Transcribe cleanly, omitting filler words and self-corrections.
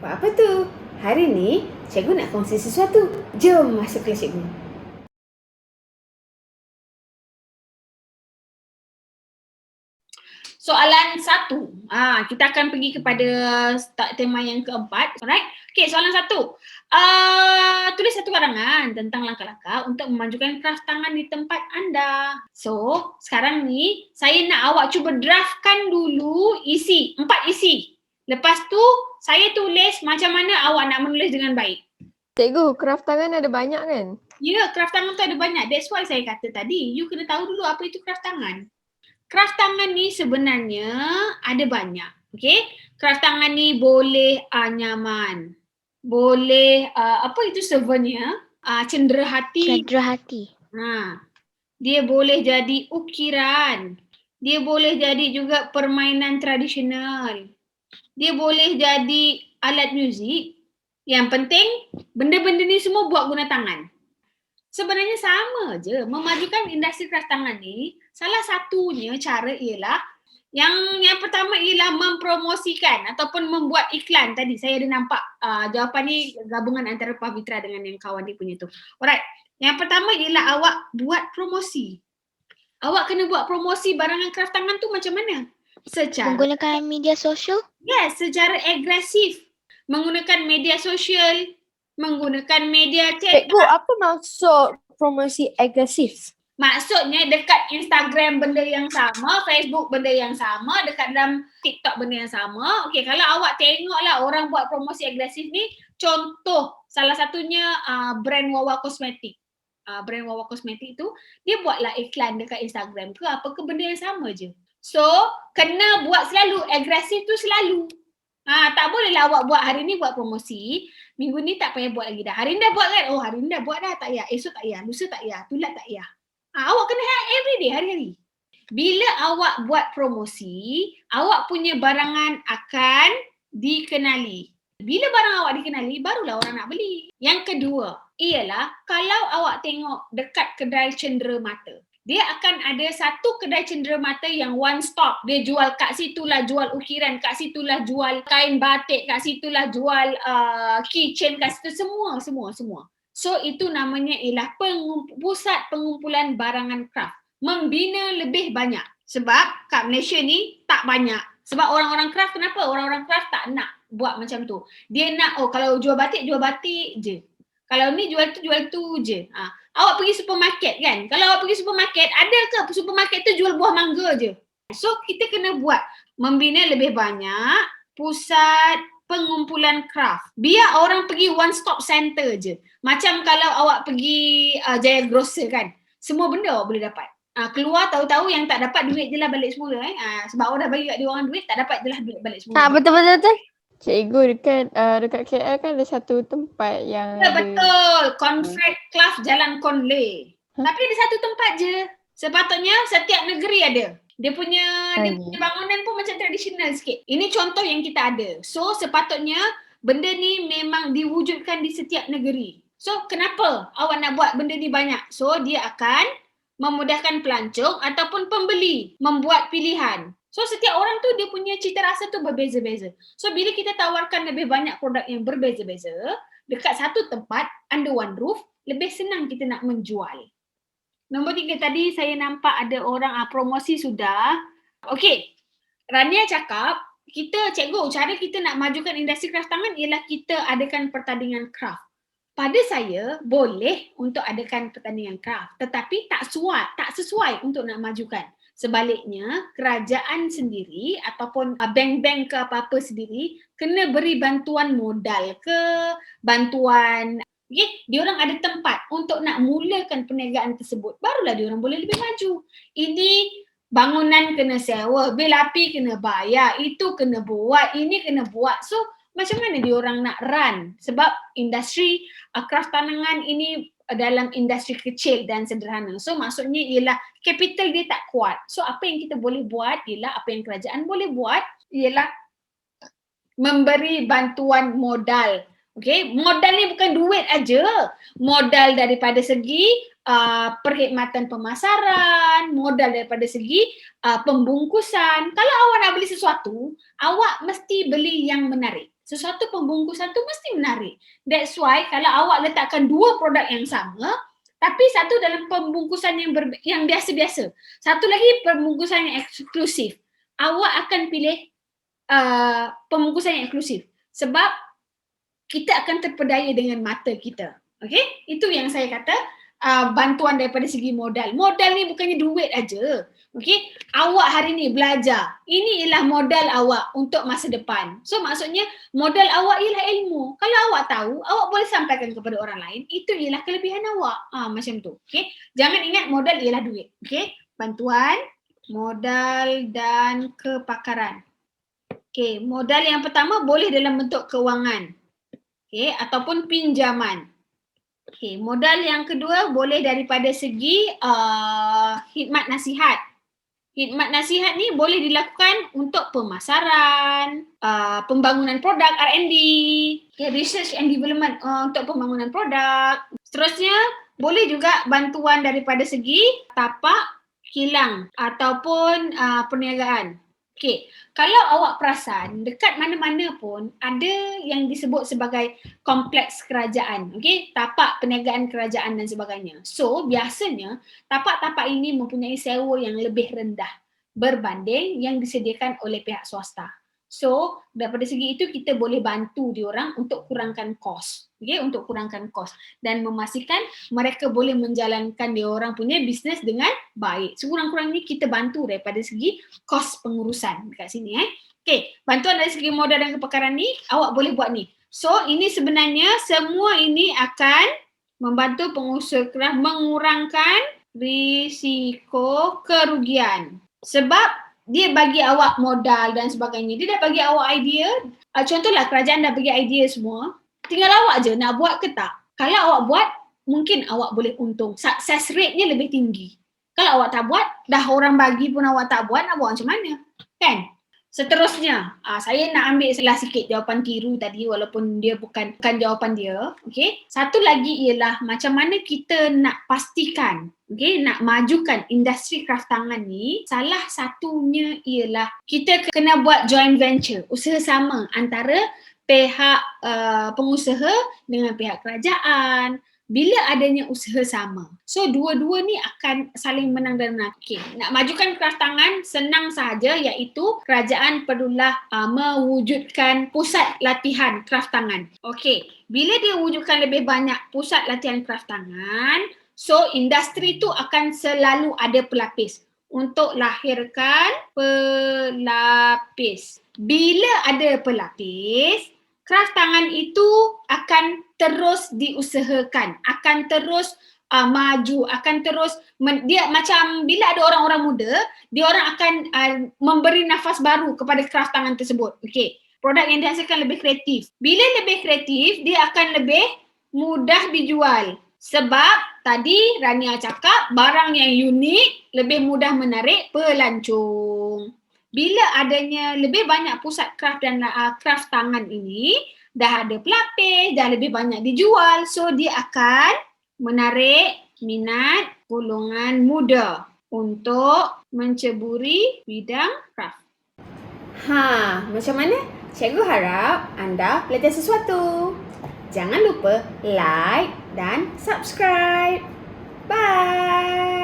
Buat apa tu? Hari ni cikgu nak kongsi sesuatu. Jom masuk kelas cikgu. Soalan 1. Kita akan pergi kepada tema yang keempat. Alright. Okay, soalan 1. Tulis satu karangan tentang langkah-langkah untuk memajukan kraft tangan di tempat anda. So, sekarang ni saya nak awak cuba draftkan dulu isi, 4 isi. Lepas tu, saya tulis macam mana awak nak menulis dengan baik. Cikgu, kraft tangan ada banyak kan? Ya, kraft tangan tu ada banyak. That's why saya kata tadi, you kena tahu dulu apa itu kraft tangan. Kraft tangan ni sebenarnya ada banyak. Okay? Kraft tangan ni boleh nyaman. Boleh, apa itu sebenarnya? Cendera hati. Cendera hati. Dia boleh jadi ukiran. Dia boleh jadi juga permainan tradisional. Dia boleh jadi alat muzik. Yang penting, benda-benda ni semua buat guna tangan. Sebenarnya sama je. Memajukan industri kraft tangan ni, salah satunya cara ialah yang pertama ialah mempromosikan ataupun membuat iklan. Tadi saya ada nampak jawapan ni gabungan antara Pavitra dengan yang kawan dia punya tu. Alright. Yang pertama ialah awak buat promosi. Awak kena buat promosi barangan kraft tangan tu macam mana? Menggunakan media sosial? Yes, secara agresif. Menggunakan media sosial, menggunakan media chat. Cikgu, apa maksud promosi agresif? Maksudnya dekat Instagram benda yang sama, Facebook benda yang sama, dekat dalam TikTok benda yang sama. Okey, kalau awak tengoklah orang buat promosi agresif ni, contoh salah satunya brand Wawa Kosmetik. Brand Wawa Kosmetik tu, dia buatlah iklan dekat Instagram ke apa ke benda yang sama je. So, kena buat selalu, agresif tu selalu. Tak bolehlah awak buat hari ni buat promosi, minggu ni tak payah buat lagi dah. Hari ni dah buat kan? Oh, hari ni dah buat dah, tak payah. Esok tak payah, lusa tak payah, tulat tak payah. Awak kena every day, hari-hari. Bila awak buat promosi, awak punya barangan akan dikenali. Bila barang awak dikenali, barulah orang nak beli. Yang kedua, ialah kalau awak tengok dekat kedai cendera mata, dia akan ada satu kedai cendera mata yang one stop. Dia jual kat situlah jual ukiran, kat situlah jual kain batik, kat situlah jual keychain, kat situ semua. So itu namanya ialah pusat pengumpulan barangan kraft. Membina lebih banyak. Sebab kat Malaysia ni tak banyak. Sebab orang-orang kraft, kenapa? Orang-orang kraft tak nak buat macam tu. Dia nak, kalau jual batik je. Kalau ni jual tu je. Awak pergi supermarket kan? Kalau awak pergi supermarket, ada ke supermarket tu jual buah mangga je? So kita kena buat membina lebih banyak pusat pengumpulan kraft. Biar orang pergi one stop center je. Macam kalau awak pergi Jaya Grocer kan, semua benda awak boleh dapat. Keluar tahu-tahu yang tak dapat duit je lah balik semula. Sebab awak dah bagi kat dia orang duit, tak dapat je lah duit balik semula. Betul. Cikgu, dekat KL kan ada satu tempat yang betul. Confred Craft Jalan Konle. Tapi ada satu tempat je. Sepatutnya setiap negeri ada. Dia punya bangunan pun macam tradisional sikit. Ini contoh yang kita ada. So sepatutnya benda ni memang diwujudkan di setiap negeri. So kenapa awak nak buat benda ni banyak? So dia akan memudahkan pelancong ataupun pembeli membuat pilihan. So setiap orang tu dia punya cita rasa tu berbeza-beza. So bila kita tawarkan lebih banyak produk yang berbeza-beza dekat satu tempat under one roof, lebih senang kita nak menjual. Nombor 3 tadi saya nampak ada orang promosi sudah. Okey, Rania cakap, cikgu, cara kita nak majukan industri kraft tangan ialah kita adakan pertandingan kraft. Pada saya, boleh untuk adakan pertandingan kraft, tetapi tak sesuai untuk nak majukan. Sebaliknya, kerajaan sendiri ataupun bank-bank ke apa-apa sendiri kena beri bantuan modal ke, bantuan. Diorang ada tempat untuk nak mulakan perniagaan tersebut. Barulah diorang boleh lebih maju. Ini bangunan kena sewa, bil api kena bayar, itu kena buat, ini kena buat. So, macam mana diorang nak run? Sebab industri kraft tangan ini dalam industri kecil dan sederhana. So maksudnya ialah capital dia tak kuat. So apa yang kita boleh buat ialah, apa yang kerajaan boleh buat ialah memberi bantuan modal. Okay, modal ni bukan duit aja. Modal daripada segi perkhidmatan pemasaran, modal daripada segi pembungkusan. Kalau awak nak beli sesuatu, awak mesti beli yang menarik. Sesuatu pembungkusan tu mesti menarik. That's why kalau awak letakkan dua produk yang sama, tapi satu dalam pembungkusan yang biasa-biasa, satu lagi pembungkusan yang eksklusif, awak akan pilih pembungkusan yang eksklusif sebab kita akan terpedaya dengan mata kita. Okay? Itu yang saya kata bantuan daripada segi modal. Modal ni bukannya duit aja. Okay? Awak hari ni belajar. Ini ialah modal awak untuk masa depan. So maksudnya modal awak ialah ilmu. Kalau awak tahu, awak boleh sampaikan kepada orang lain. Itu ialah kelebihan awak. Macam tu. Okay? Jangan ingat modal ialah duit. Okay? Bantuan, modal dan kepakaran. Okay, modal yang pertama boleh dalam bentuk kewangan. Okay, ataupun pinjaman. Okay, modal yang kedua boleh daripada segi khidmat nasihat. Khidmat nasihat ni boleh dilakukan untuk pemasaran, pembangunan produk R&D, okay, research and development untuk pembangunan produk. Seterusnya, boleh juga bantuan daripada segi tapak, kilang ataupun perniagaan. Okay, kalau awak perasan dekat mana-mana pun ada yang disebut sebagai kompleks kerajaan, okay, tapak perniagaan kerajaan dan sebagainya. So, biasanya tapak-tapak ini mempunyai sewa yang lebih rendah berbanding yang disediakan oleh pihak swasta. So, daripada segi itu kita boleh bantu diorang untuk kurangkan kos, okay, untuk kurangkan kos dan memastikan mereka boleh menjalankan diorang punya bisnes dengan baik. Sekurang-kurangnya kita bantu daripada segi kos pengurusan dekat sini. Okay, bantuan dari segi modal dan kepakaran ni awak boleh buat ni. So, ini sebenarnya semua ini akan membantu pengusaha keras mengurangkan risiko kerugian. Sebab dia bagi awak modal dan sebagainya. Dia dah bagi awak idea. Contohlah kerajaan dah bagi idea semua. Tinggal awak je nak buat ke tak. Kalau awak buat, mungkin awak boleh untung. Success rate-nya lebih tinggi. Kalau awak tak buat, dah orang bagi pun awak tak buat, nak buat macam mana? Kan? Seterusnya, saya nak ambil salah sikit jawapan Tiru tadi walaupun dia bukan jawapan dia. Okay? Satu lagi ialah macam mana kita nak pastikan, okay, nak majukan industri kraft tangan ni. Salah satunya ialah kita kena buat joint venture, usaha sama antara pihak pengusaha dengan pihak kerajaan. Bila adanya usaha sama, so dua-dua ni akan saling menang dan menang. Okay, nak majukan kraft tangan senang sahaja, iaitu kerajaan perlulah mewujudkan pusat latihan kraft tangan. Okay, bila dia wujudkan lebih banyak pusat latihan kraft tangan, so industri tu akan selalu ada pelapis untuk lahirkan pelapis. Bila ada pelapis, kraft tangan itu akan terus diusahakan, akan terus maju, akan terus dia macam bila ada orang-orang muda, dia orang akan memberi nafas baru kepada kraft tangan tersebut. Okey, produk yang dihasilkan lebih kreatif. Bila lebih kreatif, dia akan lebih mudah dijual. Sebab tadi Rania cakap barang yang unik lebih mudah menarik pelancong. Bila adanya lebih banyak pusat kraft dan kraft tangan ini, dah ada pelapis, dah lebih banyak dijual, so dia akan menarik minat golongan muda untuk menceburi bidang kraft. Macam mana? Cikgu harap anda belajar sesuatu. Jangan lupa like dan subscribe. Bye!